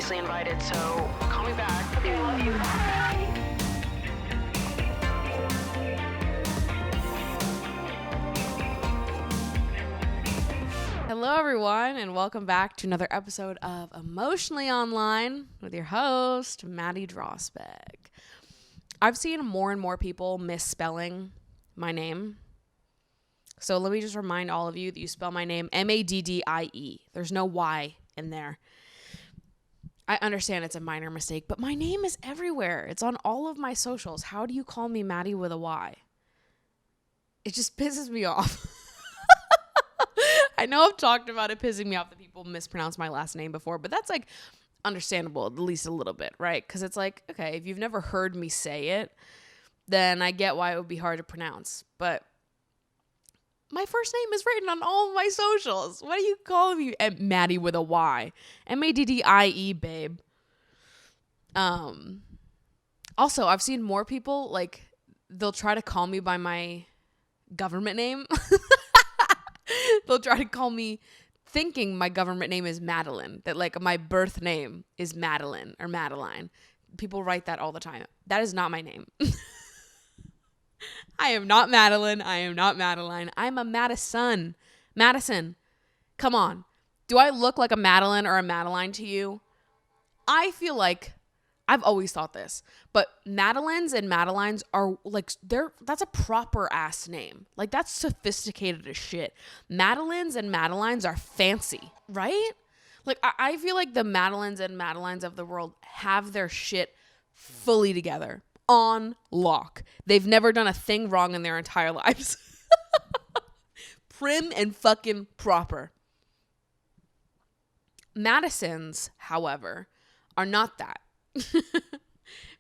obviously invited, so call me back. Okay, I love you. Bye. Hello, everyone, and welcome back to another episode of Emotionally Online with your host, Maddie Drossbeck. I've seen more and more people misspelling my name. So let me just remind all of you that you spell my name Maddie. There's no Y in there. I understand it's a minor mistake, but my name is everywhere. It's on all of my socials. How do you call me Maddie with a Y? It just pisses me off. I know I've talked about it pissing me off that people mispronounce my last name before, but that's like understandable, at least a little bit, right? Because it's like, okay, if you've never heard me say it, then I get why it would be hard to pronounce. But my first name is written on all of my socials. What do you call me? Maddie with a Y. Maddie, babe. Also, I've seen more people, like, they'll try to call me by my government name. They'll try to call me thinking my government name is Madeline, that like my birth name is Madeline or Madeline. People write that all the time. That is not my name. I am not Madeline. I am not Madeline. I'm a Madison. Madison. Come on. Do I look like a Madeline or a Madeline to you? I feel like I've always thought this, but Madelines and Madelines are like, that's a proper ass name. Like, that's sophisticated as shit. Madelines and Madelines are fancy, right? Like, I feel like the Madelines and Madelines of the world have their shit fully together, on lock. They've never done a thing wrong in their entire lives. Prim and fucking proper. Madisons, however, are not that.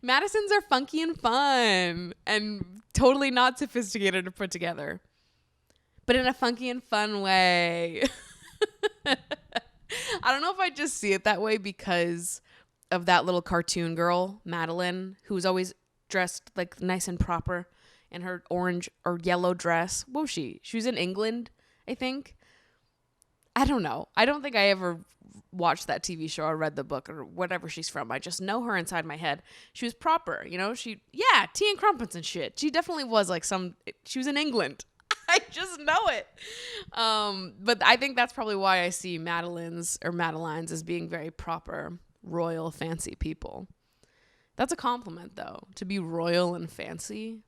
Madisons are funky and fun and totally not sophisticated to put together, but in a funky and fun way. I don't know if I just see it that way because of that little cartoon girl, Madeline, who's always dressed like nice and proper in her orange or yellow dress. What was she? She was in England, I think. I don't know. I don't think I ever watched that TV show or read the book or whatever she's from. I just know her inside my head. She was proper, you know? Tea and crumpets and shit. She definitely was like she was in England. I just know it. But I think that's probably why I see Madelines or Madelines as being very proper, royal, fancy people. That's a compliment, though, to be royal and fancy.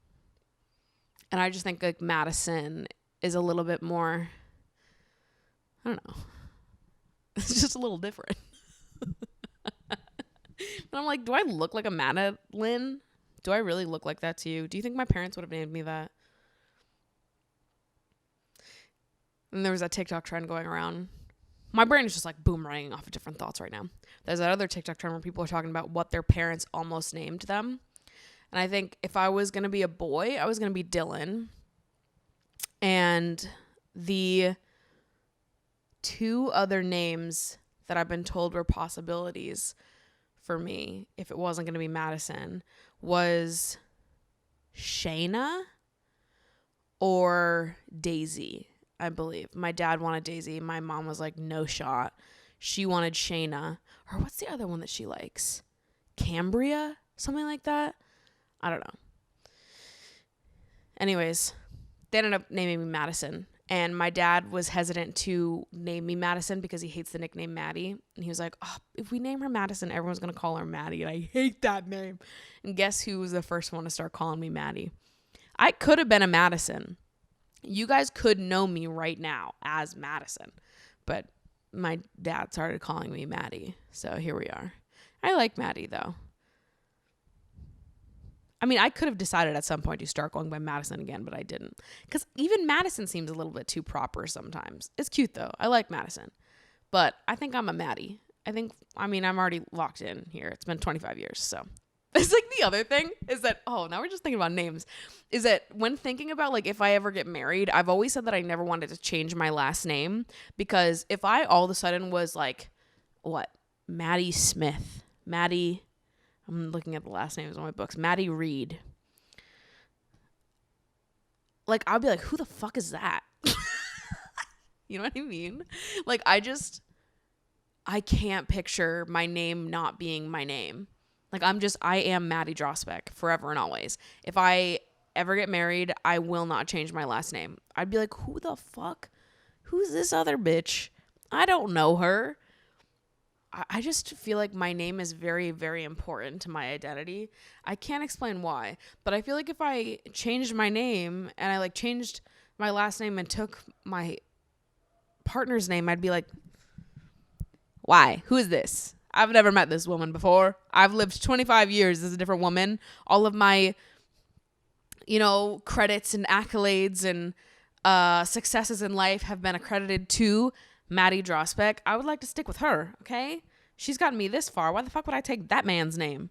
And I just think like Madison is a little bit more, I don't know. It's just a little different. But I'm like, do I look like a Madeline? Do I really look like that to you? Do you think my parents would have named me that? And there was that TikTok trend going around. My brain is just like boomeranging off of different thoughts right now. There's that other TikTok trend where people are talking about what their parents almost named them. And I think if I was going to be a boy, I was going to be Dylan. And the two other names that I've been told were possibilities for me, if it wasn't going to be Madison, was Shayna or Daisy, I believe. My dad wanted Daisy. My mom was like, no shot. She wanted Shayna. Or what's the other one that she likes? Cambria? Something like that? I don't know. Anyways, they ended up naming me Madison. And my dad was hesitant to name me Madison because he hates the nickname Maddie. And he was like, oh, if we name her Madison, everyone's going to call her Maddie. And I hate that name. And guess who was the first one to start calling me Maddie? I could have been a Madison. You guys could know me right now as Madison. But my dad started calling me Maddie. So here we are. I like Maddie, though. I mean, I could have decided at some point to start going by Madison again, but I didn't. Because even Madison seems a little bit too proper sometimes. It's cute, though. I like Madison. But I think I'm a Maddie. I'm already locked in here. It's been 25 years, so. It's like the other thing is that, now we're just thinking about names, is that when thinking about, like, if I ever get married, I've always said that I never wanted to change my last name. Because if I all of a sudden was like, Maddie Smith, Maddie... I'm looking at the last names on my books. Maddie Reed. Like, I'll be like, who the fuck is that? You know what I mean? Like, I I can't picture my name not being my name. Like, I am Maddie Drosbeck forever and always. If I ever get married, I will not change my last name. I'd be like, who the fuck? Who's this other bitch? I don't know her. I just feel like my name is very, very important to my identity. I can't explain why, but I feel like if I changed my name and I like changed my last name and took my partner's name, I'd be like, why? Who is this? I've never met this woman before. I've lived 25 years as a different woman. All of my, credits and accolades and successes in life have been accredited to Maddie Drosbeck. I would like to stick with her, okay? She's gotten me this far. Why the fuck would I take that man's name?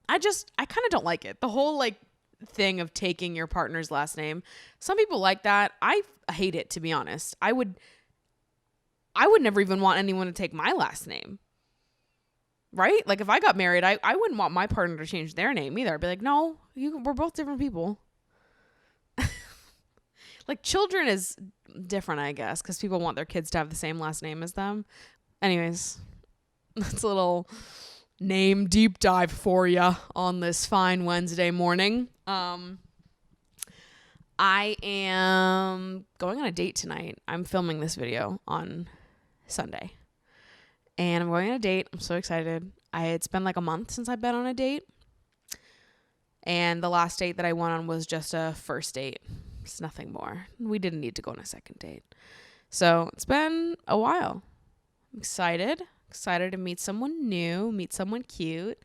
I kind of don't like it. The whole like thing of taking your partner's last name. Some people like that. I hate it, to be honest. I would never even want anyone to take my last name. Right? Like if I got married, I wouldn't want my partner to change their name either. I'd be like, no, we're both different people. Like children is different, I guess, because people want their kids to have the same last name as them. Anyways, that's a little name deep dive for you on this fine Wednesday morning. I am going on a date tonight. I'm filming this video on Sunday. And I'm going on a date. I'm so excited. It's been like a month since I've been on a date. And the last date that I went on was just a first date. It's nothing more. We didn't need to go on a second date. So it's been a while. I'm excited to meet someone new, meet someone cute,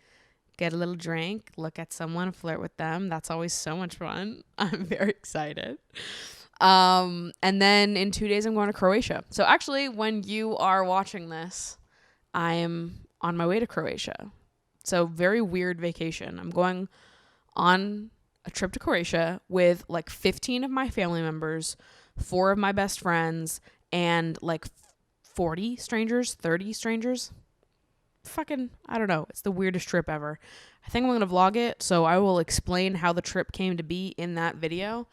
get a little drink, look at someone, flirt with them. That's always so much fun. I'm very excited. And then in 2 days, I'm going to Croatia. So actually, when you are watching this, I'm on my way to Croatia. So very weird vacation. I'm going on a trip to Croatia with like 15 of my family members, 4 of my best friends, and like 40 strangers, 30 strangers. Fucking, I don't know. It's the weirdest trip ever. I think I'm going to vlog it, so I will explain how the trip came to be in that video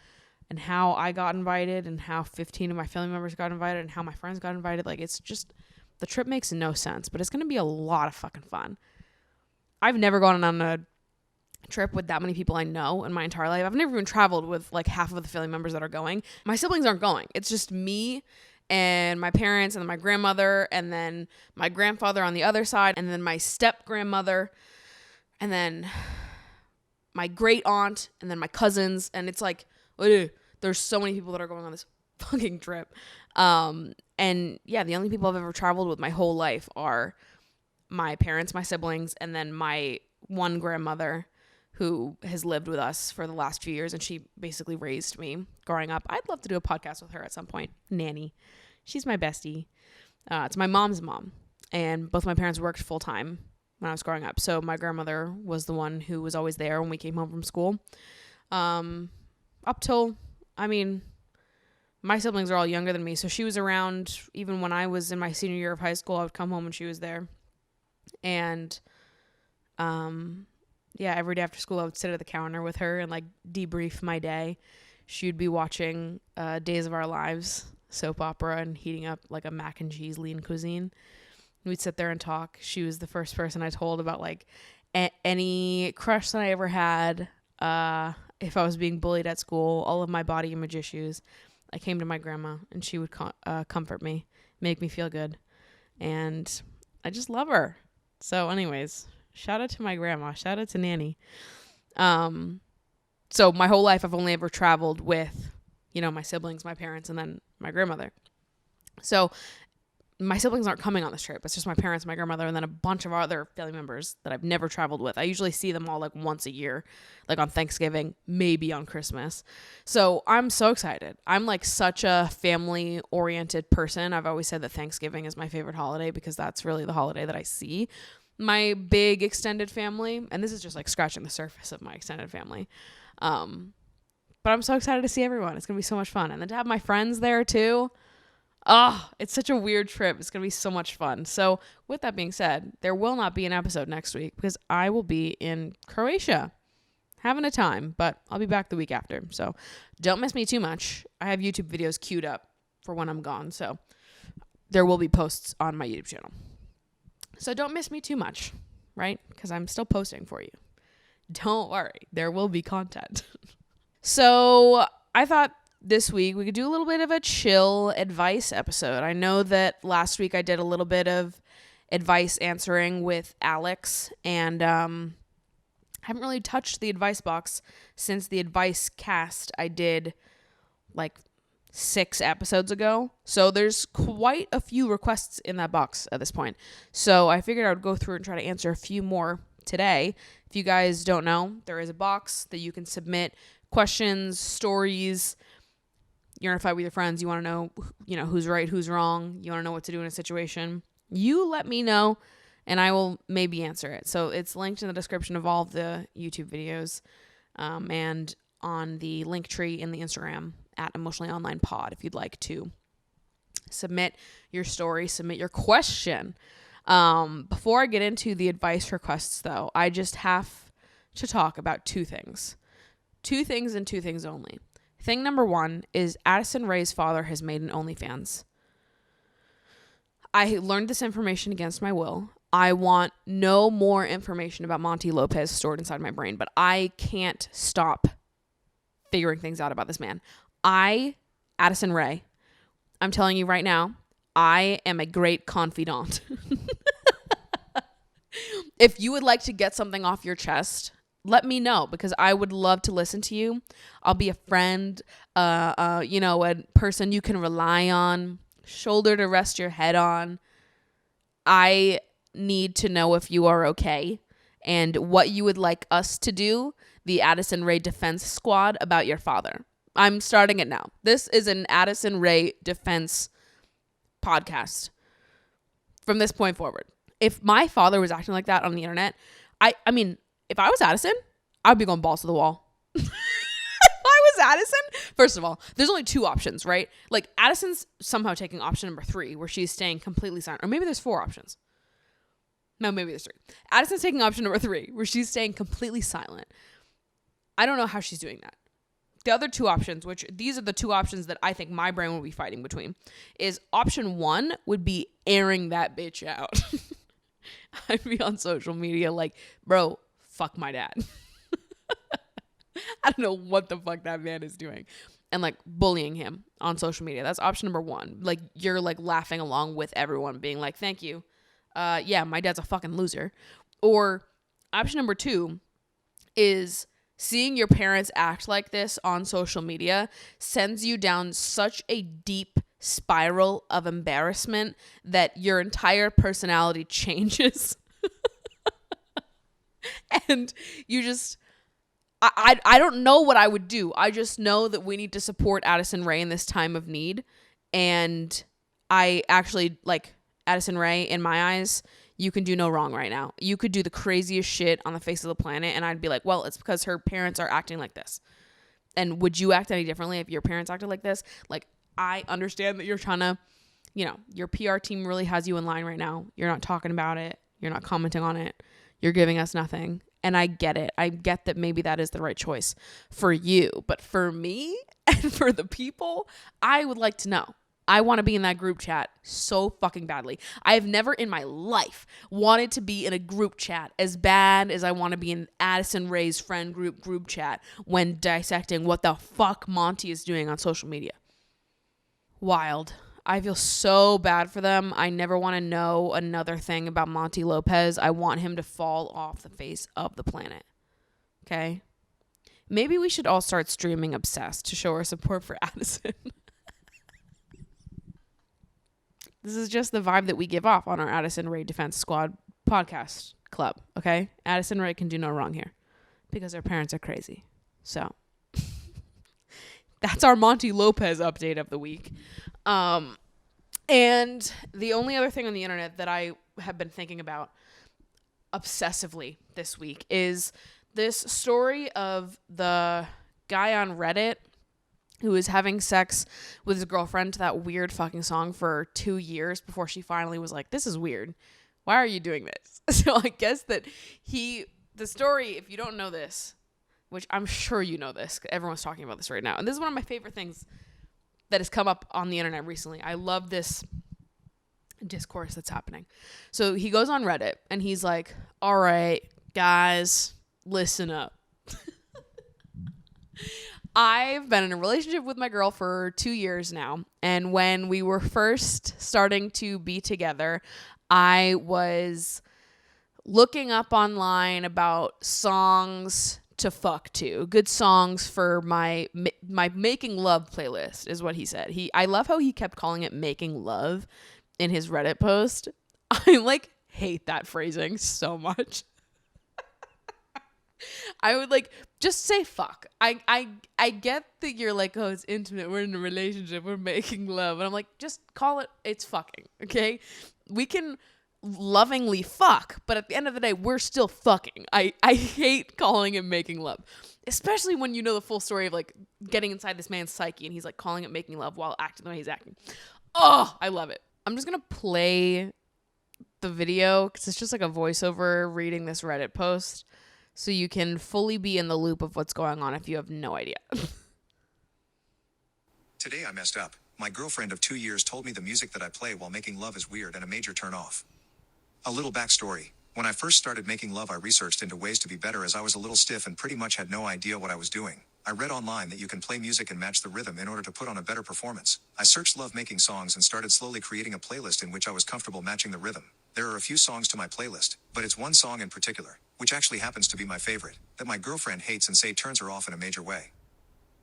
and how I got invited and how 15 of my family members got invited and how my friends got invited. Like, it's just, the trip makes no sense, but it's going to be a lot of fucking fun. I've never gone on a trip with that many people I know in my entire life. I've never even traveled with like half of the family members that are going. My siblings aren't going. It's just me and my parents and then my grandmother and then my grandfather on the other side and then my step grandmother and then my great aunt and then my cousins. And it's like, there's so many people that are going on this fucking trip. And yeah, the only people I've ever traveled with my whole life are my parents, my siblings, and then my one grandmother who has lived with us for the last few years, and she basically raised me growing up. I'd love to do a podcast with her at some point. Nanny. She's my bestie. It's my mom's mom, and both my parents worked full-time when I was growing up, so my grandmother was the one who was always there when we came home from school. Up till, my siblings are all younger than me, so she was around even when I was in my senior year of high school. I would come home when she was there, and yeah, every day after school, I would sit at the counter with her and like debrief my day. She'd be watching Days of Our Lives soap opera and heating up like a mac and cheese lean cuisine. We'd sit there and talk. She was the first person I told about like any crush that I ever had. If I was being bullied at school, all of my body image issues, I came to my grandma and she would comfort me, make me feel good. And I just love her. So anyways, shout out to my grandma. Shout out to Nanny. So my whole life, I've only ever traveled with, my siblings, my parents, and then my grandmother. So my siblings aren't coming on this trip. It's just my parents, my grandmother, and then a bunch of other family members that I've never traveled with. I usually see them all like once a year, like on Thanksgiving, maybe on Christmas. So I'm so excited. I'm like such a family-oriented person. I've always said that Thanksgiving is my favorite holiday because that's really the holiday that I see my big extended family, and this is just like scratching the surface of my extended family. But I'm so excited to see everyone. It's gonna be so much fun, and then to have my friends there too. Oh, it's such a weird trip. It's gonna be so much fun. So with that being said, there will not be an episode next week because I will be in Croatia having a time, but I'll be back the week after. So don't miss me too much. I have YouTube videos queued up for when I'm gone, so there will be posts on my YouTube channel. So don't miss me too much, right? Because I'm still posting for you. Don't worry, there will be content. So I thought this week we could do a little bit of a chill advice episode. I know that last week I did a little bit of advice answering with Alex, and haven't really touched the advice box since the advice cast I did like 6 episodes ago. So there's quite a few requests in that box at this point. So I figured I would go through and try to answer a few more today. If you guys don't know, there is a box that you can submit questions, stories. You're in a fight with your friends. You want to know, who's right, who's wrong. You want to know what to do in a situation. You let me know, and I will maybe answer it. So it's linked in the description of all of the YouTube videos, and on the link tree in the Instagram at Emotionally Online Pod if you'd like to submit your story, submit your question. Before I get into the advice requests, though, I just have to talk about 2 things. 2 things and 2 things only. Thing number 1 is Addison Rae's father has made an OnlyFans. I learned this information against my will. I want no more information about Monty Lopez stored inside my brain, but I can't stop figuring things out about this man. Addison Rae, I'm telling you right now, I am a great confidant. If you would like to get something off your chest, let me know, because I would love to listen to you. I'll be a friend, a person you can rely on, shoulder to rest your head on. I need to know if you are okay and what you would like us to do, the Addison Rae Defense Squad, about your father. I'm starting it now. This is an Addison Rae defense podcast from this point forward. If my father was acting like that on the internet, I mean, if I was Addison, I'd be going balls to the wall. If I was Addison, first of all, there's only 2 options, right? Like, Addison's somehow taking option number 3, where she's staying completely silent. Or maybe there's 4 options. No, maybe there's 3. Addison's taking option number 3, where she's staying completely silent. I don't know how she's doing that. The other 2 options, which these are the 2 options that I think my brain will be fighting between, is option 1 would be airing that bitch out. I'd be on social media like, bro, fuck my dad. I don't know what the fuck that man is doing. And like bullying him on social media. That's option number 1. Like, you're like laughing along with everyone being like, thank you. Yeah, my dad's a fucking loser. Or option number 2 is seeing your parents act like this on social media sends you down such a deep spiral of embarrassment that your entire personality changes. And you just, I don't know what I would do. I just know that we need to support Addison Rae in this time of need. And I actually, like, Addison Rae, in my eyes, you can do no wrong right now. You could do the craziest shit on the face of the planet, and I'd be like, well, it's because her parents are acting like this. And would you act any differently if your parents acted like this? Like, I understand that you're trying to, your PR team really has you in line right now. You're not talking about it. You're not commenting on it. You're giving us nothing. And I get it. I get that maybe that is the right choice for you. But for me and for the people, I would like to know. I want to be in that group chat so fucking badly. I have never in my life wanted to be in a group chat as bad as I want to be in Addison Rae's friend group chat when dissecting what the fuck Monty is doing on social media. Wild. I feel so bad for them. I never want to know another thing about Monty Lopez. I want him to fall off the face of the planet. Okay? Maybe we should all start streaming Obsessed to show our support for Addison. This is just the vibe that we give off on our Addison Rae Defense Squad podcast club, okay? Addison Rae can do no wrong here because her parents are crazy. So that's our Monty Lopez update of the week. And the only other thing on the internet that I have been thinking about obsessively this week is this story of the guy on Reddit who was having sex with his girlfriend to that weird fucking song for 2 years before she finally was like, this is weird. Why are you doing this? So I guess that the story, if you don't know this, which I'm sure you know this, everyone's talking about this right now. And this is one of my favorite things that has come up on the internet recently. I love this discourse that's happening. So he goes on Reddit and he's like, all right, guys, listen up. I've been in a relationship with my girl for 2 years now. And when we were first starting to be together, I was looking up online about songs to fuck to, good songs for my making love playlist is what he said. I love how he kept calling it making love in his Reddit post. I like hate that phrasing so much. I would like just say fuck. I get that you're like, oh, it's intimate. We're in a relationship. We're making love. And I'm like, just call it, it's fucking, okay? We can lovingly fuck, but at the end of the day, we're still fucking. I hate calling it making love. Especially when you know the full story of like getting inside this man's psyche and he's like calling it making love while acting the way he's acting. Oh, I love it. I'm just going to play the video because it's just like a voiceover reading this Reddit post. So you can fully be in the loop of what's going on if you have no idea. Today I messed up. My girlfriend of 2 years told me the music that I play while making love is weird and a major turn off. A little backstory. When I first started making love, I researched into ways to be better as I was a little stiff and pretty much had no idea what I was doing. I read online that you can play music and match the rhythm in order to put on a better performance. I searched love making songs and started slowly creating a playlist in which I was comfortable matching the rhythm. There are a few songs to my playlist, but it's one song in particular, which actually happens to be my favorite, that my girlfriend hates and say turns her off in a major way.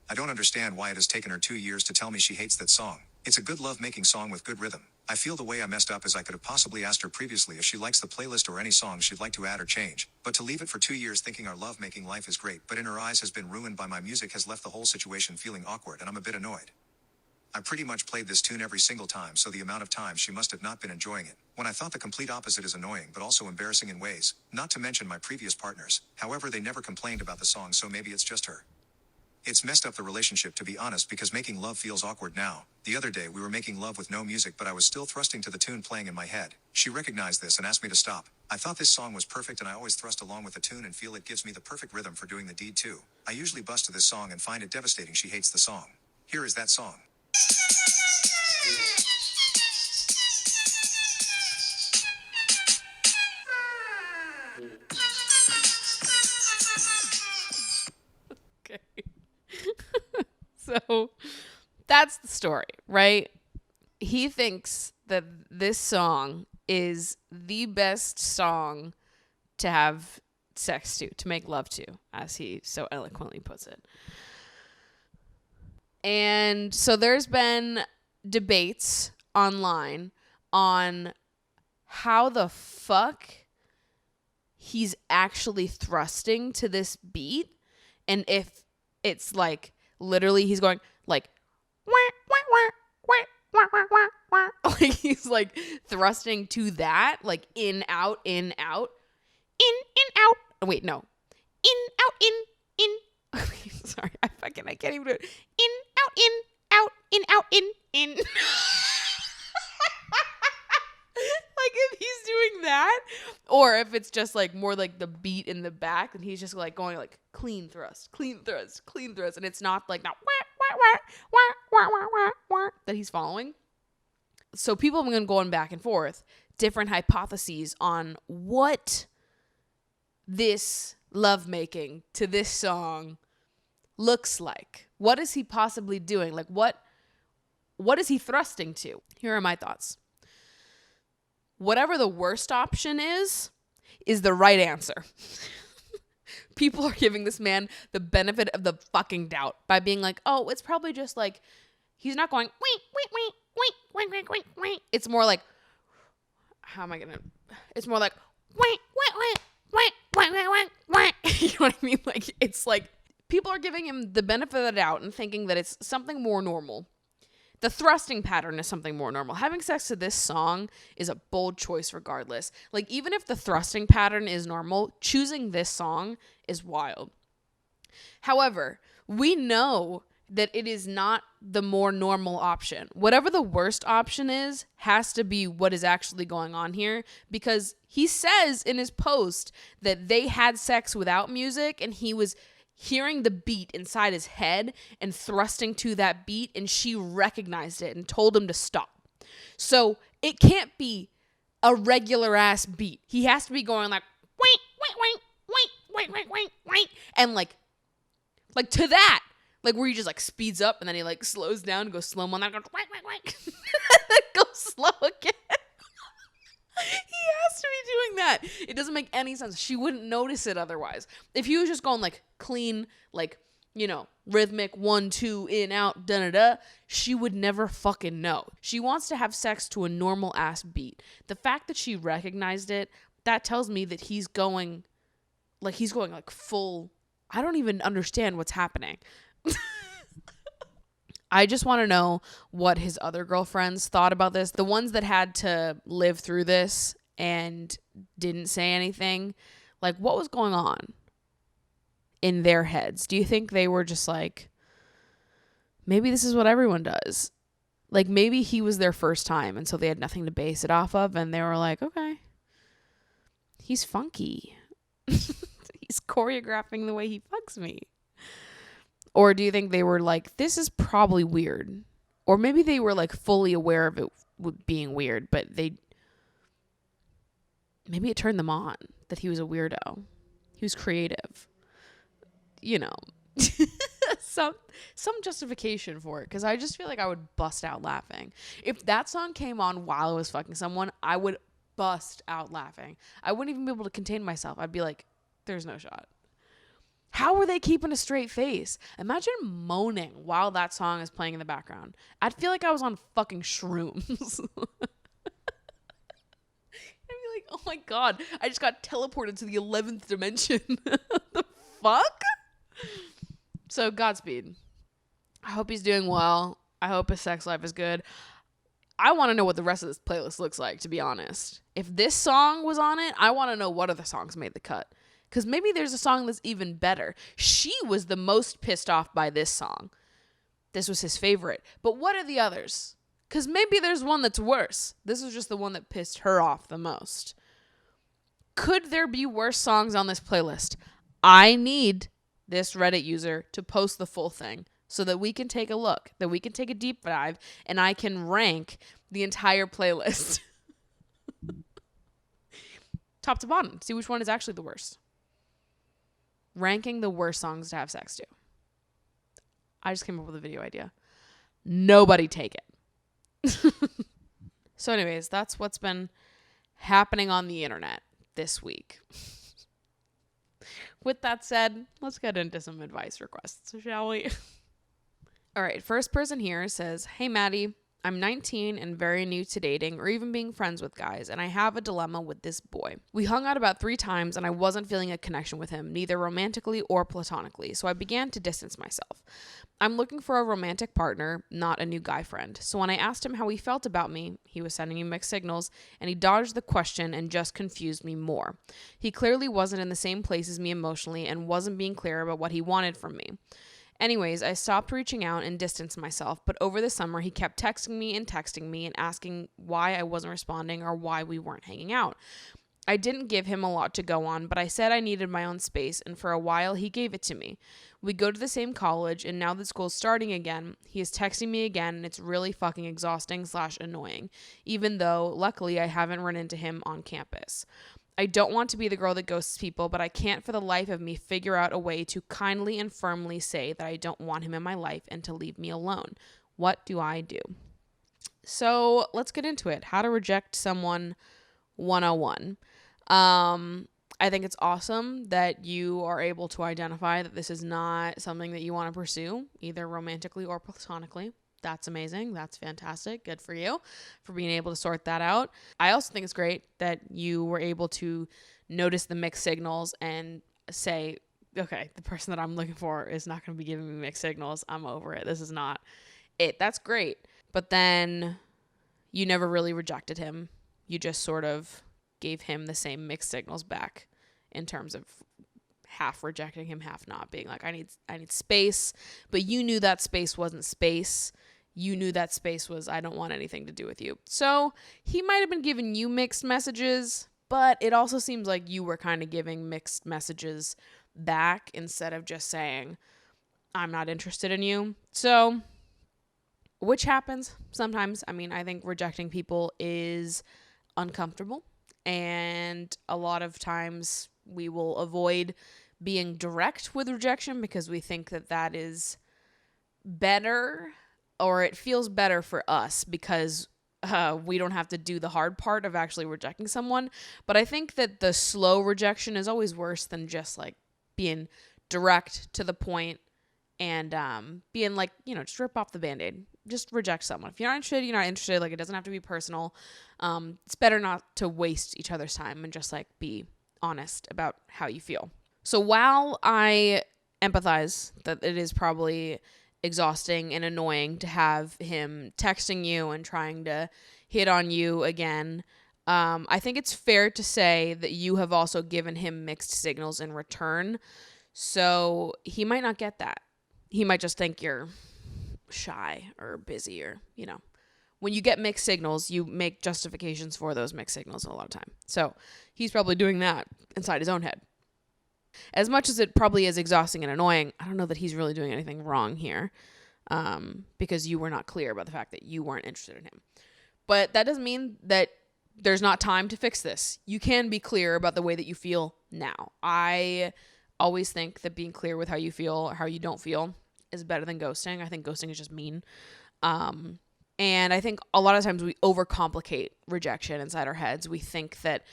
I don't understand why it has taken her 2 years to tell me she hates that song. It's a good love-making song with good rhythm. I feel the way I messed up is I could have possibly asked her previously if she likes the playlist or any song she'd like to add or change, but to leave it for 2 years thinking our love-making life is great but in her eyes has been ruined by my music has left the whole situation feeling awkward and I'm a bit annoyed. I pretty much played this tune every single time, so the amount of time she must have not been enjoying it, when I thought the complete opposite is annoying but also embarrassing in ways, not to mention my previous partners. However, they never complained about the song, so maybe it's just her. It's messed up the relationship, to be honest, because making love feels awkward now. The other day we were making love with no music, but I was still thrusting to the tune playing in my head. She recognized this and asked me to stop. I thought this song was perfect and I always thrust along with the tune and feel it gives me the perfect rhythm for doing the deed too. I usually bust to this song and find it devastating she hates the song. Here is that song. Okay. So that's the story, right? He thinks that this song is the best song to have sex to make love to, as he so eloquently puts it. And so there's been debates online on how the fuck he's actually thrusting to this beat, and if it's like literally he's going like wah, wah, wah, wah, wah, wah, wah, wah. Like he's like thrusting to that, like in out in out oh, wait, no, in out in sorry, I can't even do it. In out in out in out in like if he's doing that, or if it's just like more like the beat in the back and he's just like going like clean thrust, clean thrust, clean thrust, and it's not like that that he's following. So people have been going back and forth, different hypotheses on what this lovemaking to this song looks like. What is he possibly doing? Like what is he thrusting to? Here are my thoughts. Whatever the worst option is the right answer. People are giving this man the benefit of the fucking doubt by being like, oh, it's probably just like, he's not going, wait, wait, wait, wait, wait, wait, wait, wait. It's more like, how am I going to, it's more like, wait, wait, wait, wait, wait, wait, wait, wait. You know what I mean? Like, it's like, people are giving him the benefit of the doubt and thinking that it's something more normal. The thrusting pattern is something more normal. Having sex to this song is a bold choice regardless. Like, even if the thrusting pattern is normal, choosing this song is wild. However, we know that it is not the more normal option. Whatever the worst option is, has to be what is actually going on here, because he says in his post that they had sex without music and he was hearing the beat inside his head and thrusting to that beat, and she recognized it and told him to stop. So It can't be a regular ass beat. He has to be going like, wait, wait, wait, wait, wait, wait, wait, wait. And like to that. Like where he just like speeds up and then he like slows down and goes slow mo and then goes, wait, wait, wait. And then goes slow again. He has to be doing that. It doesn't make any sense. She wouldn't notice it otherwise. If he was just going like clean, like, you know, rhythmic 1, 2, in, out, da-da-da, she would never fucking know. She wants to have sex to a normal ass beat. The fact that she recognized it, that tells me that he's going like full. I don't even understand what's happening. I just want to know what his other girlfriends thought about this. The ones that had to live through this and didn't say anything. Like, what was going on in their heads? Do you think they were just like, maybe this is what everyone does? Like, maybe he was their first time, and so they had nothing to base it off of, and they were like, okay, he's funky. He's choreographing the way he fucks me. Or do you think they were like, this is probably weird? Or maybe they were like fully aware of it being weird, but maybe it turned them on that he was a weirdo. He was creative. You know, some justification for it. Because I just feel like I would bust out laughing. If that song came on while I was fucking someone, I would bust out laughing. I wouldn't even be able to contain myself. I'd be like, there's no shot. How were they keeping a straight face? Imagine moaning while that song is playing in the background. I'd feel like I was on fucking shrooms. I'd be like, oh my God, I just got teleported to the 11th dimension. The fuck? So Godspeed. I hope he's doing well. I hope his sex life is good. I want to know what the rest of this playlist looks like, to be honest. If this song was on it, I want to know what other songs made the cut. Because maybe there's a song that's even better. She was the most pissed off by this song. This was his favorite. But what are the others? Because maybe there's one that's worse. This was just the one that pissed her off the most. Could there be worse songs on this playlist? I need this Reddit user to post the full thing so that we can take a look, that we can take a deep dive, and I can rank the entire playlist. Top to bottom. See which one is actually the worst. Ranking the worst songs to have sex to. I just came up with a video idea. Nobody take it. So anyways, that's what's been happening on the internet this week. With that said, let's get into some advice requests, shall we? All right, first person here says, hey Maddie, I'm 19 and very new to dating or even being friends with guys, and I have a dilemma with this boy. We hung out about 3 times and I wasn't feeling a connection with him, neither romantically or platonically, so I began to distance myself. I'm looking for a romantic partner, not a new guy friend. So when I asked him how he felt about me, he was sending me mixed signals, and he dodged the question and just confused me more. He clearly wasn't in the same place as me emotionally and wasn't being clear about what he wanted from me. Anyways, I stopped reaching out and distanced myself, but over the summer he kept texting me and asking why I wasn't responding or why we weren't hanging out. I didn't give him a lot to go on, but I said I needed my own space, and for a while he gave it to me. We go to the same college, and now that school's starting again, he is texting me again, and it's really fucking exhausting / annoying, even though, luckily, I haven't run into him on campus. I don't want to be the girl that ghosts people, but I can't for the life of me figure out a way to kindly and firmly say that I don't want him in my life and to leave me alone. What do I do? So let's get into it. How to reject someone 101. I think it's awesome that you are able to identify that this is not something that you want to pursue, either romantically or platonically. That's amazing. That's fantastic. Good for you for being able to sort that out. I also think it's great that you were able to notice the mixed signals and say, okay, the person that I'm looking for is not going to be giving me mixed signals. I'm over it. This is not it. That's great. But then you never really rejected him. You just sort of gave him the same mixed signals back in terms of half rejecting him, half not, being like, I need space. But you knew that space wasn't space. You knew that space was, I don't want anything to do with you. So he might have been giving you mixed messages, but it also seems like you were kind of giving mixed messages back instead of just saying, I'm not interested in you. So which happens sometimes. I mean, I think rejecting people is uncomfortable, and a lot of times we will avoid being direct with rejection because we think that that is better, or it feels better for us because we don't have to do the hard part of actually rejecting someone. But I think that the slow rejection is always worse than just like being direct to the point and being like, just rip off the Band-Aid. Just reject someone. If you're not interested, you're not interested. Like, it doesn't have to be personal. It's better not to waste each other's time and just like be honest about how you feel. So while I empathize that it is probably exhausting and annoying to have him texting you and trying to hit on you again, I think it's fair to say that you have also given him mixed signals in return. So he might not get that. He might just think you're shy or busy, or, when you get mixed signals, you make justifications for those mixed signals a lot of time. So he's probably doing that inside his own head. As much as it probably is exhausting and annoying, I don't know that he's really doing anything wrong here, because you were not clear about the fact that you weren't interested in him. But that doesn't mean that there's not time to fix this. You can be clear about the way that you feel now. I always think that being clear with how you feel or how you don't feel is better than ghosting. I think ghosting is just mean. And I think a lot of times we overcomplicate rejection inside our heads. We think that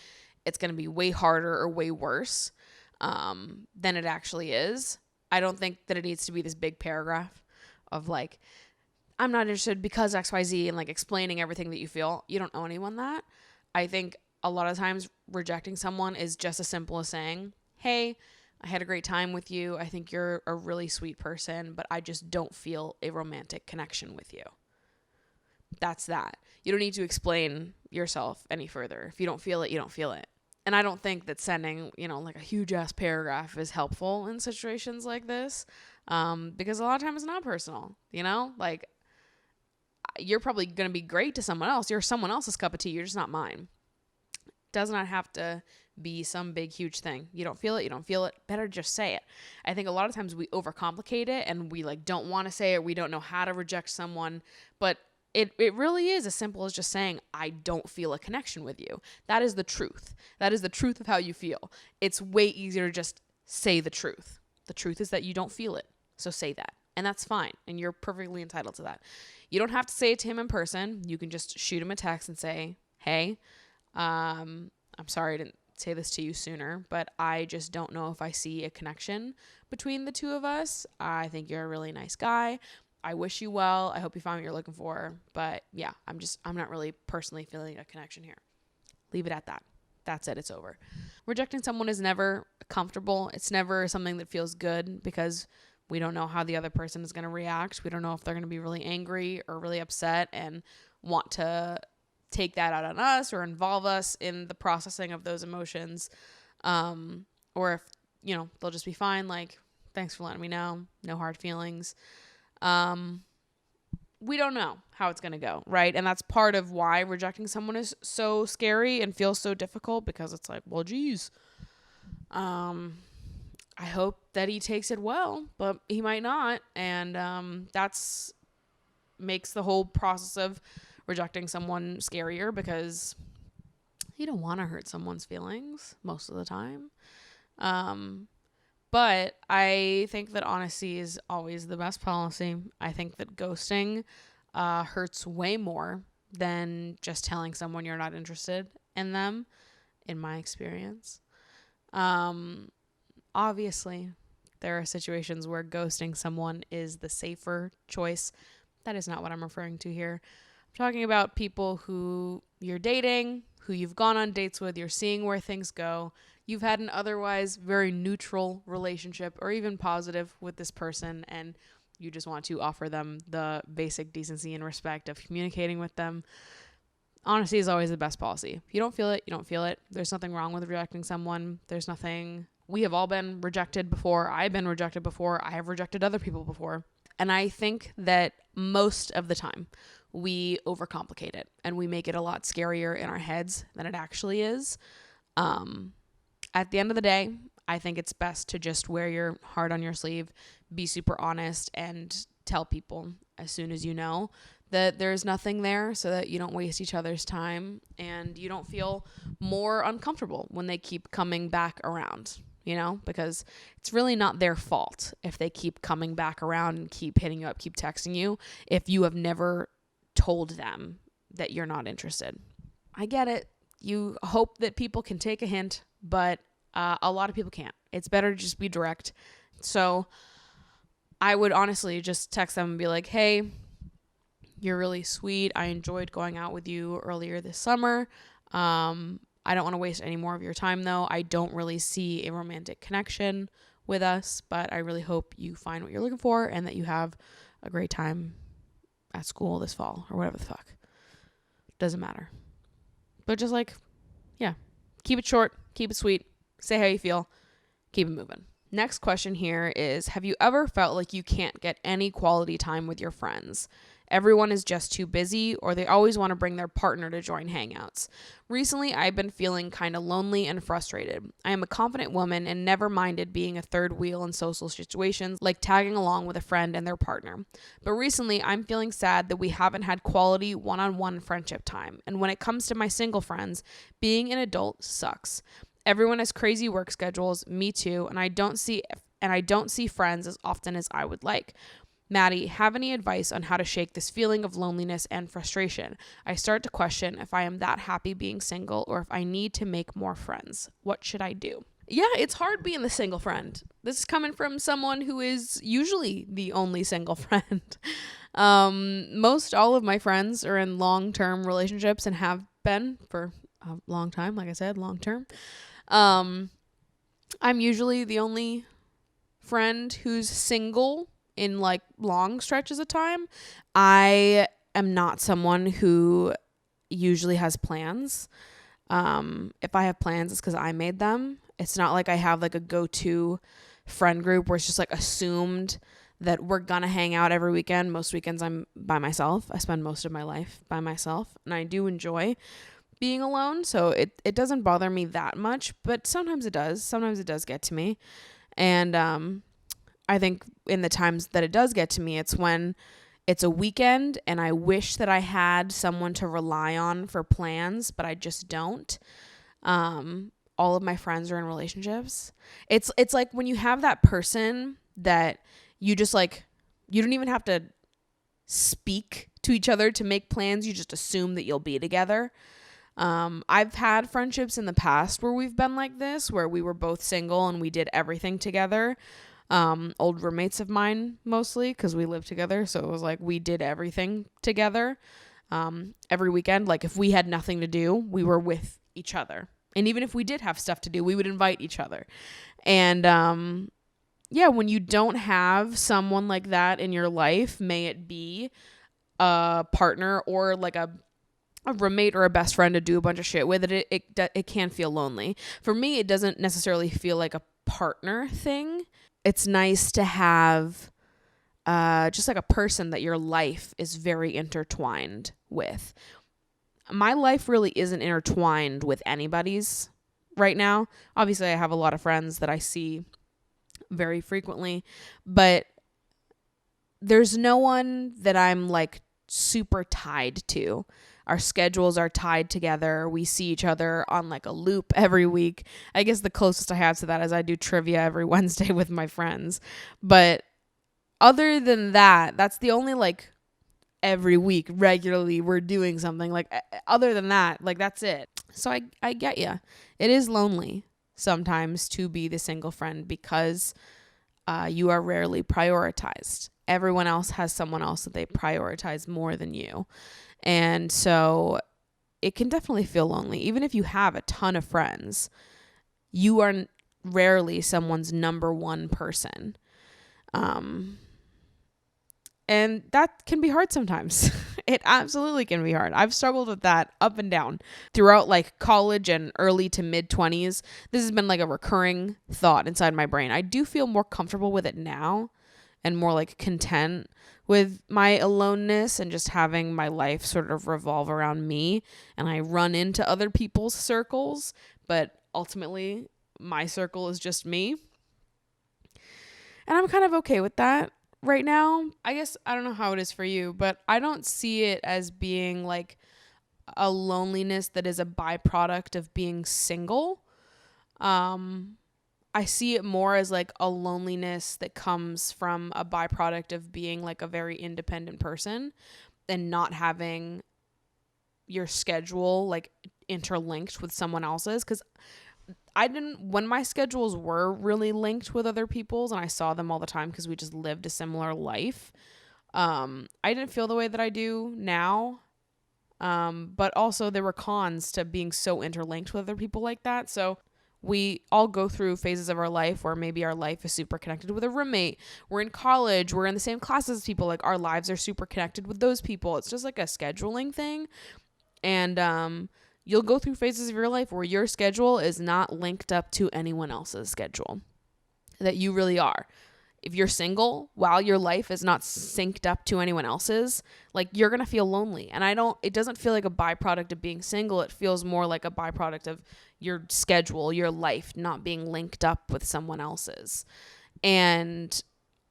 it's going to be way harder or way worse than it actually is. I don't think that it needs to be this big paragraph of like, I'm not interested because XYZ, and like explaining everything that you feel. You don't owe anyone that. I think a lot of times rejecting someone is just as simple as saying, hey, I had a great time with you. I think you're a really sweet person, but I just don't feel a romantic connection with you. That's that. You don't need to explain yourself any further. If you don't feel it, you don't feel it. And I don't think that sending, like a huge ass paragraph is helpful in situations like this, because a lot of times it's not personal, like you're probably going to be great to someone else. You're someone else's cup of tea. You're just not mine. Does not have to be some big, huge thing. You don't feel it. You don't feel it. Better just say it. I think a lot of times we overcomplicate it and we like don't want to say it. We don't know how to reject someone, but it really is as simple as just saying, I don't feel a connection with you. That is the truth. That is the truth of how you feel. It's way easier to just say the truth. The truth is that you don't feel it. So say that. And that's fine. And you're perfectly entitled to that. You don't have to say it to him in person. You can just shoot him a text and say, hey, I'm sorry I didn't say this to you sooner, but I just don't know if I see a connection between the two of us. I think you're a really nice guy. I wish you well. I hope you find what you're looking for. But yeah, I'm not really personally feeling a connection here. Leave it at that. That's it. It's over. Rejecting someone is never comfortable. It's never something that feels good because we don't know how the other person is going to react. We don't know if they're going to be really angry or really upset and want to take that out on us or involve us in the processing of those emotions. Or if, they'll just be fine. Like, thanks for letting me know. No hard feelings. We don't know how it's going to go, right? And that's part of why rejecting someone is so scary and feels so difficult, because it's like, well, geez, I hope that he takes it well, but he might not. And that's makes the whole process of rejecting someone scarier, because you don't want to hurt someone's feelings most of the time. But I think that honesty is always the best policy. I think that ghosting hurts way more than just telling someone you're not interested in them, in my experience. Obviously, there are situations where ghosting someone is the safer choice. That is not what I'm referring to here. I'm talking about people who you're dating, who you've gone on dates with, you're seeing where things go. You've had an otherwise very neutral relationship or even positive with this person, and you just want to offer them the basic decency and respect of communicating with them. Honesty is always the best policy. If you don't feel it, you don't feel it. There's nothing wrong with rejecting someone. There's nothing. We have all been rejected before. I've been rejected before. I have rejected other people before. And I think that most of the time we overcomplicate it and we make it a lot scarier in our heads than it actually is. At the end of the day, I think it's best to just wear your heart on your sleeve, be super honest, and tell people as soon as you know that there's nothing there, so that you don't waste each other's time and you don't feel more uncomfortable when they keep coming back around, because it's really not their fault if they keep coming back around and keep hitting you up, keep texting you, if you have never told them that you're not interested. I get it. You hope that people can take a hint, but a lot of people can't. It's better to just be direct. So I would honestly just text them and be like, hey, you're really sweet. I enjoyed going out with you earlier this summer. I don't want to waste any more of your time, though. I don't really see a romantic connection with us, but I really hope you find what you're looking for and that you have a great time at school this fall or whatever the fuck. Doesn't matter. But just keep it short, keep it sweet, say how you feel, keep it moving. Next question here is, have you ever felt like you can't get any quality time with your friends? Everyone is just too busy, or they always want to bring their partner to join hangouts. Recently, I've been feeling kind of lonely and frustrated. I am a confident woman and never minded being a third wheel in social situations, like tagging along with a friend and their partner. But recently, I'm feeling sad that we haven't had quality one-on-one friendship time. And when it comes to my single friends, being an adult sucks. Everyone has crazy work schedules, me too, and I don't see friends as often as I would like. Maddie, have any advice on how to shake this feeling of loneliness and frustration? I start to question if I am that happy being single or if I need to make more friends. What should I do? Yeah, it's hard being the single friend. This is coming from someone who is usually the only single friend. Most all of my friends are in long-term relationships and have been for a long time. Like I said, long-term. I'm usually the only friend who's single in like long stretches of time. I am not someone who usually has plans. If I have plans, it's because I made them. It's not like I have like a go-to friend group where it's just like assumed that we're gonna hang out every weekend. Most weekends I'm by myself. I spend most of my life by myself, and I do enjoy being alone, so it doesn't bother me that much, but sometimes it does. Sometimes it does get to me. And I think in the times that it does get to me, it's when it's a weekend and I wish that I had someone to rely on for plans, but I just don't. All of my friends are in relationships. It's like when you have that person that you just like, you don't even have to speak to each other to make plans. You just assume that you'll be together. I've had friendships in the past where we've been like this, where we were both single and we did everything together. Old roommates of mine mostly, because we lived together. So it was like we did everything together. Every weekend, like if we had nothing to do, we were with each other. And even if we did have stuff to do, we would invite each other. And when you don't have someone like that in your life, may it be a partner or like a roommate or a best friend to do a bunch of shit with, it can feel lonely. For me, it doesn't necessarily feel like a partner thing. It's nice to have just like a person that your life is very intertwined with. My life really isn't intertwined with anybody's right now. Obviously, I have a lot of friends that I see very frequently, but there's no one that I'm like super tied to. Our schedules are tied together. We see each other on like a loop every week. I guess the closest I have to that is I do trivia every Wednesday with my friends. But other than that, that's the only like every week regularly we're doing something. Like other than that, like that's it. So I get you. It is lonely sometimes to be the single friend because you are rarely prioritized. Everyone else has someone else that they prioritize more than you. And so it can definitely feel lonely. Even if you have a ton of friends, you are rarely someone's number one person. And that can be hard sometimes. It absolutely can be hard. I've struggled with that up and down throughout like college and early to mid 20s. This has been like a recurring thought inside my brain. I do feel more comfortable with it now and more like content with my aloneness and just having my life sort of revolve around me. And I run into other people's circles, but ultimately my circle is just me. And I'm kind of okay with that. right now. I guess I don't know how it is for you, but I don't see it as being like a loneliness that is a byproduct of being single. I see it more as like a loneliness that comes from a byproduct of being like a very independent person and not having your schedule like interlinked with someone else's. Because when my schedules were really linked with other people's and I saw them all the time because we just lived a similar life, I didn't feel the way that I do now. But also there were cons to being so interlinked with other people like that. So we all go through phases of our life where maybe our life is super connected with a roommate. We're in college. We're in the same classes as people. Like our lives are super connected with those people. It's just like a scheduling thing. And you'll go through phases of your life where your schedule is not linked up to anyone else's schedule that you really are. If you're single, while your life is not synced up to anyone else's, like you're going to feel lonely. And it doesn't feel like a byproduct of being single. It feels more like a byproduct of your schedule, your life not being linked up with someone else's. And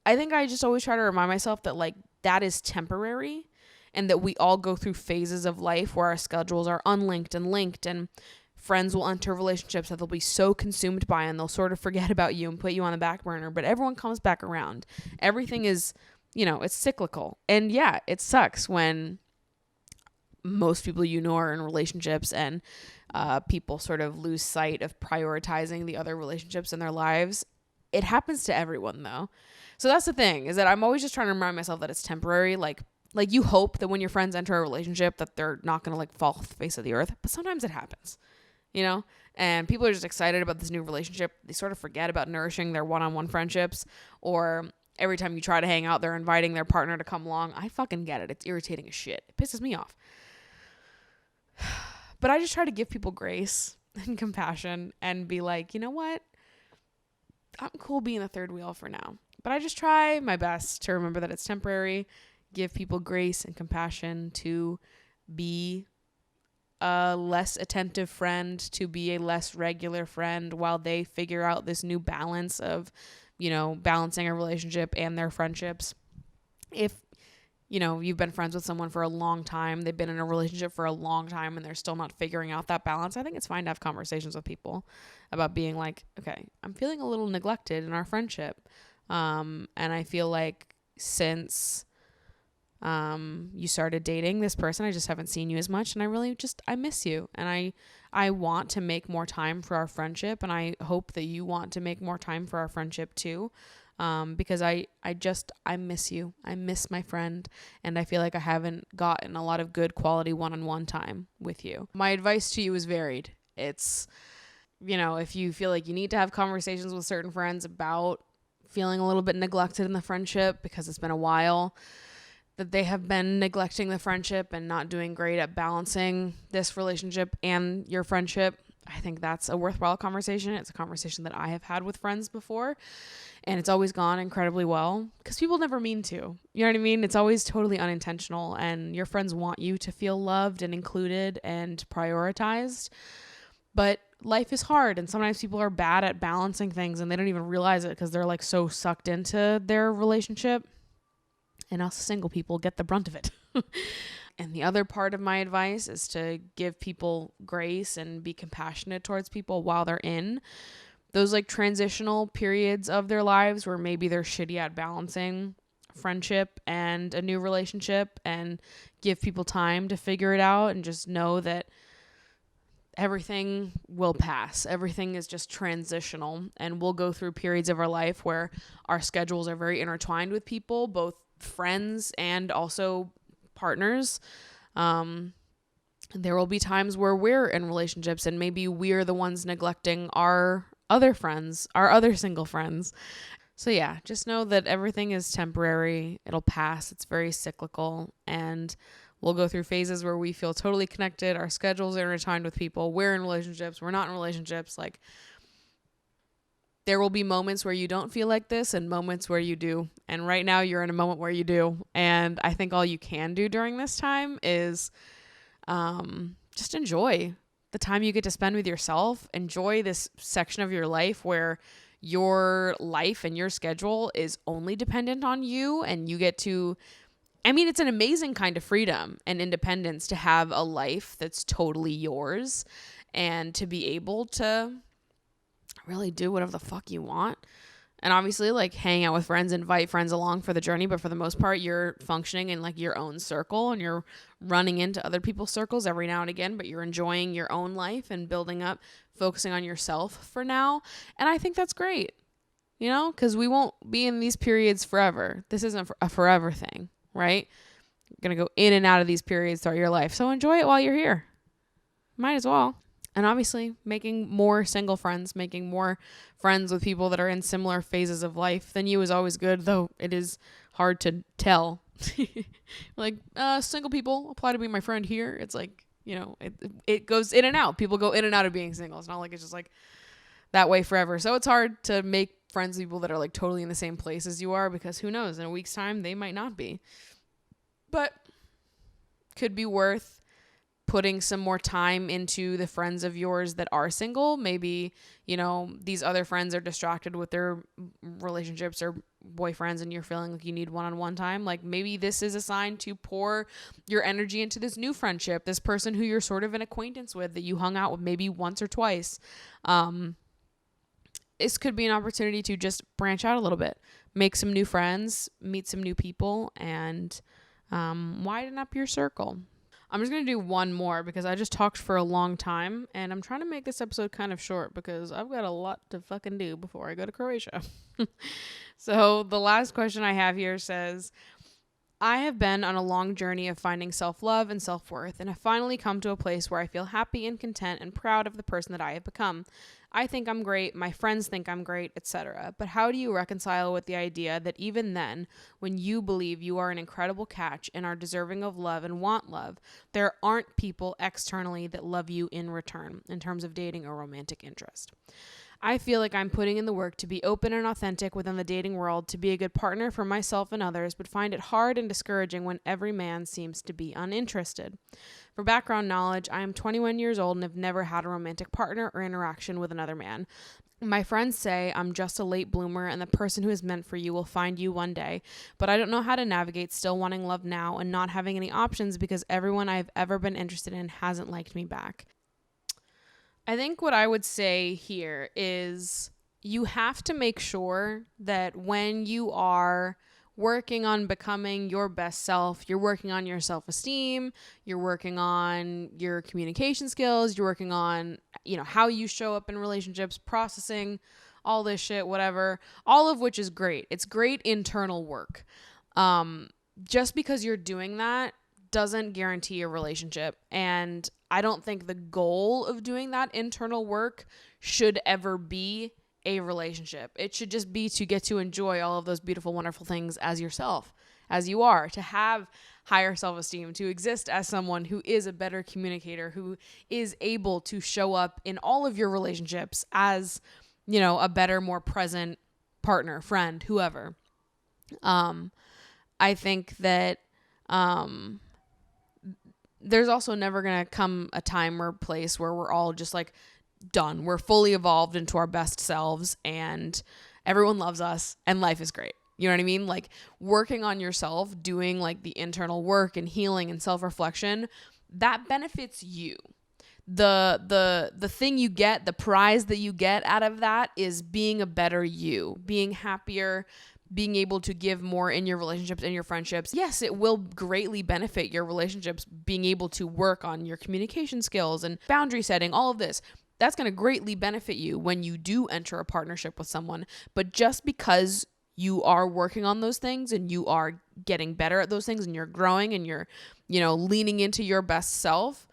I think I just always try to remind myself that like that is temporary and that we all go through phases of life where our schedules are unlinked and linked, and friends will enter relationships that they'll be so consumed by and they'll sort of forget about you and put you on the back burner, but everyone comes back around. Everything is, it's cyclical. And yeah, it sucks when most people are in relationships and people sort of lose sight of prioritizing the other relationships in their lives. It happens to everyone though. So that's the thing, is that I'm always just trying to remind myself that it's temporary. Like you hope that when your friends enter a relationship that they're not going to like fall off the face of the earth, but sometimes it happens. And people are just excited about this new relationship. They sort of forget about nourishing their one-on-one friendships, or every time you try to hang out, they're inviting their partner to come along. I fucking get it. It's irritating as shit. It pisses me off. But I just try to give people grace and compassion and be like, you know what? I'm cool being the third wheel for now. But I just try my best to remember that it's temporary, give people grace and compassion to be a less attentive friend, to be a less regular friend while they figure out this new balance of, balancing a relationship and their friendships. If, you've been friends with someone for a long time, they've been in a relationship for a long time and they're still not figuring out that balance, I think it's fine to have conversations with people about being like, okay, I'm feeling a little neglected in our friendship. And I feel like since you started dating this person, I just haven't seen you as much, and I miss you, and I want to make more time for our friendship, and I hope that you want to make more time for our friendship too, because I miss you. I miss my friend, and I feel like I haven't gotten a lot of good quality one-on-one time with you. My advice to you is varied. It's, if you feel like you need to have conversations with certain friends about feeling a little bit neglected in the friendship because it's been a while, that they have been neglecting the friendship and not doing great at balancing this relationship and your friendship, I think that's a worthwhile conversation. It's a conversation that I have had with friends before, and it's always gone incredibly well because people never mean to. You know what I mean? It's always totally unintentional, and your friends want you to feel loved and included and prioritized. But life is hard, and sometimes people are bad at balancing things and they don't even realize it because they're like so sucked into their relationship. And us single people get the brunt of it. And the other part of my advice is to give people grace and be compassionate towards people while they're in those like transitional periods of their lives where maybe they're shitty at balancing friendship and a new relationship, and give people time to figure it out and just know that everything will pass. Everything is just transitional, and we'll go through periods of our life where our schedules are very intertwined with people, both friends and also partners. There will be times where we're in relationships and maybe we're the ones neglecting our other friends, our other single friends. So yeah, just know that everything is temporary. It'll pass. It's very cyclical, and we'll go through phases where we feel totally connected. Our schedules are intertwined with people. We're in relationships. We're not in relationships. Like, there will be moments where you don't feel like this and moments where you do. And right now you're in a moment where you do. And I think all you can do during this time is just enjoy the time you get to spend with yourself. Enjoy this section of your life where your life and your schedule is only dependent on you, and you get to, I mean, it's an amazing kind of freedom and independence to have a life that's totally yours and to be able to really do whatever the fuck you want. And obviously, like, hang out with friends, invite friends along for the journey. But for the most part, you're functioning in, like, your own circle, and you're running into other people's circles every now and again. But you're enjoying your own life and building up, focusing on yourself for now. And I think that's great, you know, because we won't be in these periods forever. This isn't a forever thing, right? You're going to go in and out of these periods throughout your life. So enjoy it while you're here. Might as well. And obviously, making more single friends, making more friends with people that are in similar phases of life than you is always good, though it is hard to tell. Like, single people apply to be my friend here. It's like, you know, it goes in and out. People go in and out of being single. It's not like it's just like that way forever. So it's hard to make friends with people that are like totally in the same place as you are, because who knows, in a week's time, they might not be. But could be worth putting some more time into the friends of yours that are single. Maybe, you know, these other friends are distracted with their relationships or boyfriends and you're feeling like you need one-on-one time. Like, maybe this is a sign to pour your energy into this new friendship, this person who you're sort of an acquaintance with that you hung out with maybe once or twice. This could be an opportunity to just branch out a little bit, make some new friends, meet some new people, and widen up your circle. I'm just going to do one more because I just talked for a long time, and I'm trying to make this episode kind of short because I've got a lot to fucking do before I go to Croatia. So the last question I have here says, I have been on a long journey of finding self-love and self-worth, and have finally come to a place where I feel happy and content and proud of the person that I have become. I think I'm great, my friends think I'm great, etc. But how do you reconcile with the idea that even then, when you believe you are an incredible catch and are deserving of love and want love, there aren't people externally that love you in return in terms of dating or romantic interest? I feel like I'm putting in the work to be open and authentic within the dating world, to be a good partner for myself and others, but find it hard and discouraging when every man seems to be uninterested. For background knowledge, I am 21 years old and have never had a romantic partner or interaction with another man. My friends say I'm just a late bloomer and the person who is meant for you will find you one day, but I don't know how to navigate still wanting love now and not having any options because everyone I've ever been interested in hasn't liked me back. I think what I would say here is you have to make sure that when you are working on becoming your best self, you're working on your self-esteem, you're working on your communication skills, you're working on, you know, how you show up in relationships, processing all this shit, whatever, all of which is great. It's great internal work. Just because you're doing that doesn't guarantee a relationship. And I don't think the goal of doing that internal work should ever be a relationship. It should just be to get to enjoy all of those beautiful, wonderful things as yourself, as you are, to have higher self-esteem, to exist as someone who is a better communicator, who is able to show up in all of your relationships as, you know, a better, more present partner, friend, whoever. I think that, there's also never going to come a time or place where we're all just like done. We're fully evolved into our best selves and everyone loves us and life is great. You know what I mean? Like, working on yourself, doing like the internal work and healing and self-reflection, that benefits you. The thing you get, the prize that you get out of that is being a better you, being happier, being able to give more in your relationships and your friendships. Yes, it will greatly benefit your relationships, being able to work on your communication skills and boundary setting, all of this. That's going to greatly benefit you when you do enter a partnership with someone. But just because you are working on those things and you are getting better at those things and you're growing and you're, you know, leaning into your best self,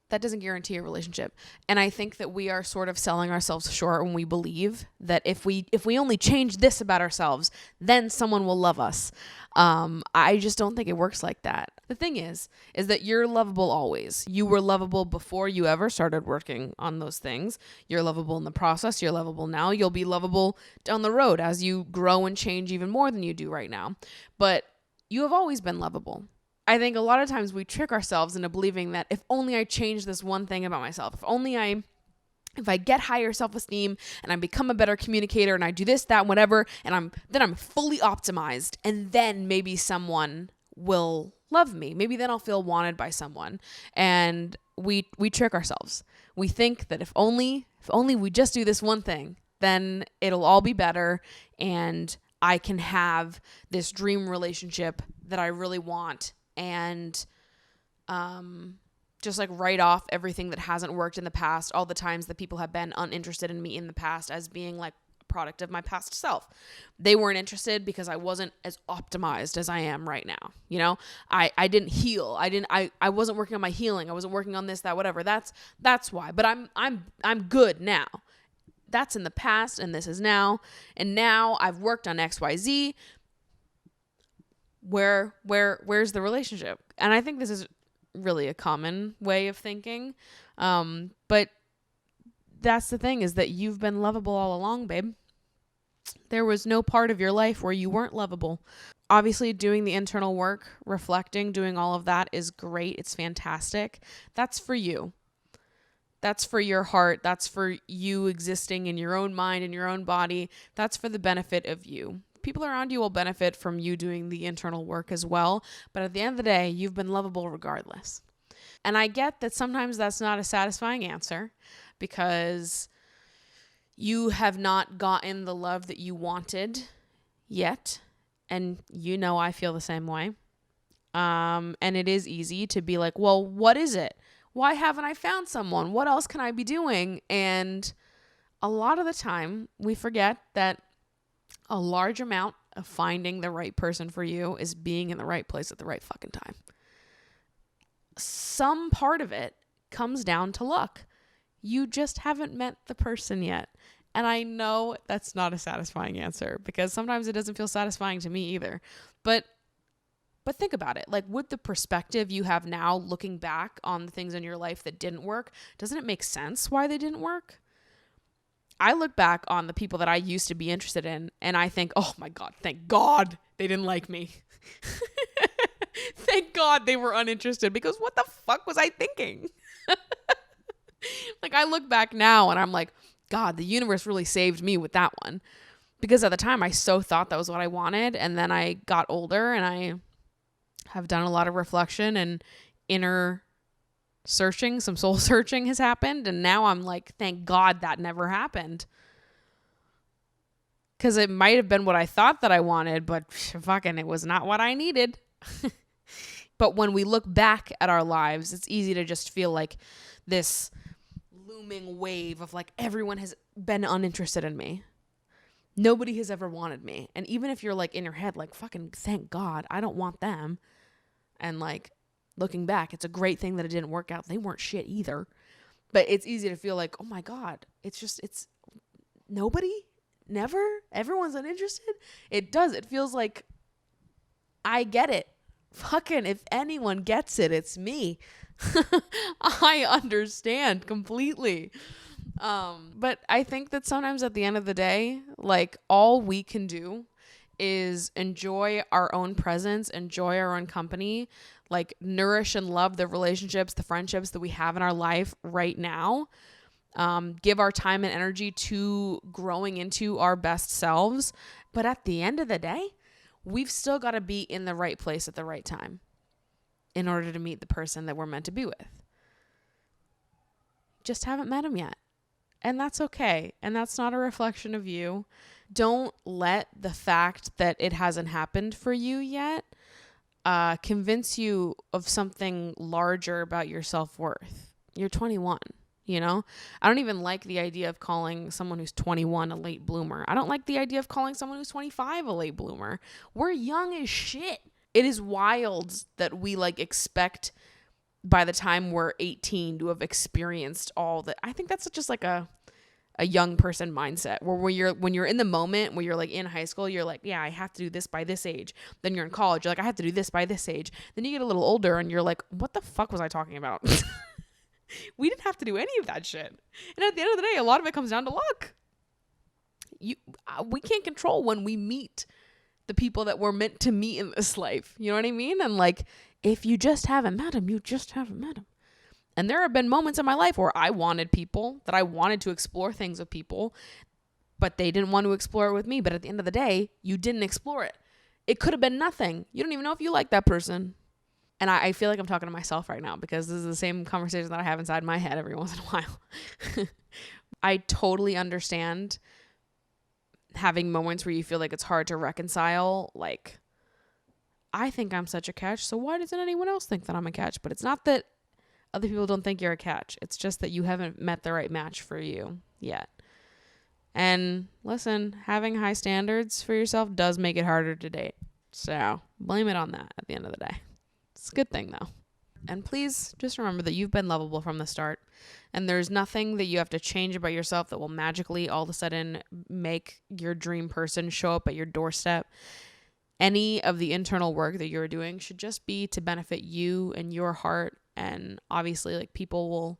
that doesn't guarantee a relationship. And I think that we are sort of selling ourselves short when we believe that if we only change this about ourselves, then someone will love us. I just don't think it works like that. The thing is that you're lovable always. You were lovable before you ever started working on those things. You're lovable in the process. You're lovable now. You'll be lovable down the road as you grow and change even more than you do right now. But you have always been lovable. I think a lot of times we trick ourselves into believing that if only I change this one thing about myself, if only I if I get higher self-esteem and I become a better communicator and I do this, that, whatever, and I'm fully optimized, and then maybe someone will love me. Maybe then I'll feel wanted by someone. And we trick ourselves. We think that if only we just do this one thing, then it'll all be better and I can have this dream relationship that I really want, and just like write off everything that hasn't worked in the past, all the times that people have been uninterested in me in the past, as being like a product of my past self. They weren't interested because I wasn't as optimized as I am right now. You know, I didn't heal. I wasn't working on my healing. I wasn't working on this, that, whatever. That's why. But I'm good now. That's in the past and this is now. And now I've worked on XYZ. Where's the relationship? And I think this is really a common way of thinking. But that's the thing, is that you've been lovable all along, babe. There was no part of your life where you weren't lovable. Obviously, doing the internal work, reflecting, doing all of that is great. It's fantastic. That's for you. That's for your heart. That's for you existing in your own mind, in your own body. That's for the benefit of you. People around you will benefit from you doing the internal work as well. But at the end of the day, you've been lovable regardless. And I get that sometimes that's not a satisfying answer, because you have not gotten the love that you wanted yet. And you know I feel the same way. And it is easy to be like, well, what is it? Why haven't I found someone? What else can I be doing? And a lot of the time we forget that a large amount of finding the right person for you is being in the right place at the right fucking time. Some part of it comes down to luck. You just haven't met the person yet. And I know that's not a satisfying answer, because sometimes it doesn't feel satisfying to me either. But think about it. Like, with the perspective you have now, looking back on the things in your life that didn't work, doesn't it make sense why they didn't work? I look back on the people that I used to be interested in, and I think, oh my God, thank God they didn't like me. Thank God they were uninterested, because what the fuck was I thinking? Like, I look back now and I'm like, God, the universe really saved me with that one. Because at the time I so thought that was what I wanted. And then I got older and I have done a lot of reflection and inner searching. Some soul searching has happened. And now I'm like, thank God that never happened. Because it might have been what I thought that I wanted, but fucking it was not what I needed. But when we look back at our lives, it's easy to just feel like this looming wave of like, everyone has been uninterested in me. Nobody has ever wanted me. And even if you're like in your head, like, fucking thank God, I don't want them. And like, looking back, it's a great thing that it didn't work out. They weren't shit either. But it's easy to feel like, oh my God, it's nobody, never, everyone's uninterested. It does. It feels like I get it. Fucking, if anyone gets it, it's me. I understand completely. But I think that sometimes at the end of the day, like, all we can do is enjoy our own presence, enjoy our own company, like nourish and love the relationships, the friendships that we have in our life right now. Give our time and energy to growing into our best selves. But at the end of the day, we've still got to be in the right place at the right time in order to meet the person that we're meant to be with. Just haven't met him yet. And that's okay. And that's not a reflection of you. Don't let the fact that it hasn't happened for you yet convince you of something larger about your self-worth. You're 21, you know? I don't even like the idea of calling someone who's 21 a late bloomer. I don't like the idea of calling someone who's 25 a late bloomer. We're young as shit. It is wild that we like expect by the time we're 18 to have experienced all that. I think that's just like a young person mindset, where when you're in the moment, where you're like in high school, you're like, yeah, I have to do this by this age. Then you're in college, you're like, I have to do this by this age. Then you get a little older and you're like, what the fuck was I talking about? We didn't have to do any of that shit. And at the end of the day, a lot of it comes down to luck. We can't control when we meet the people that we're meant to meet in this life. You know what I mean? And like, if you just haven't met them, you just haven't met them. And there have been moments in my life where I wanted people, that I wanted to explore things with people, but they didn't want to explore it with me. But at the end of the day, you didn't explore it. It could have been nothing. You don't even know if you like that person. And I feel like I'm talking to myself right now because this is the same conversation that I have inside my head every once in a while. I totally understand having moments where you feel like it's hard to reconcile. Like, I think I'm such a catch, so why doesn't anyone else think that I'm a catch? But it's not that other people don't think you're a catch. It's just that you haven't met the right match for you yet. And listen, having high standards for yourself does make it harder to date. So blame it on that at the end of the day. It's a good thing though. And please just remember that you've been lovable from the start. And there's nothing that you have to change about yourself that will magically all of a sudden make your dream person show up at your doorstep. Any of the internal work that you're doing should just be to benefit you and your heart. And obviously, like, people will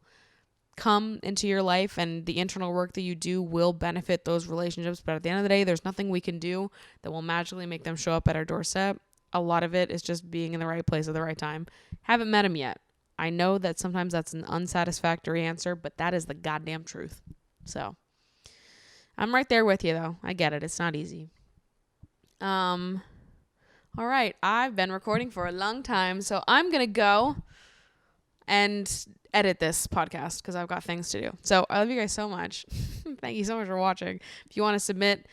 come into your life and the internal work that you do will benefit those relationships. But at the end of the day, there's nothing we can do that will magically make them show up at our doorstep. A lot of it is just being in the right place at the right time. Haven't met him yet. I know that sometimes that's an unsatisfactory answer, but that is the goddamn truth. So I'm right there with you though. I get it. It's not easy. All right. I've been recording for a long time, so I'm going to go and edit this podcast because I've got things to do. So I love you guys so much. Thank you so much for watching. If you want to submit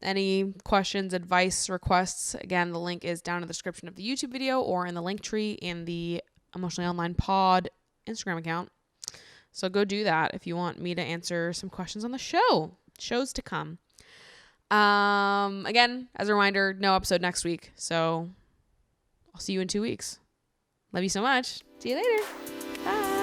any questions, advice, requests, again, the link is down in the description of the YouTube video or in the link tree in the Emotionally Online Pod Instagram account. So go do that if you want me to answer some questions on the show. Shows to come. Again, as a reminder, no episode next week. So I'll see you in 2 weeks. Love you so much. See you later. Bye.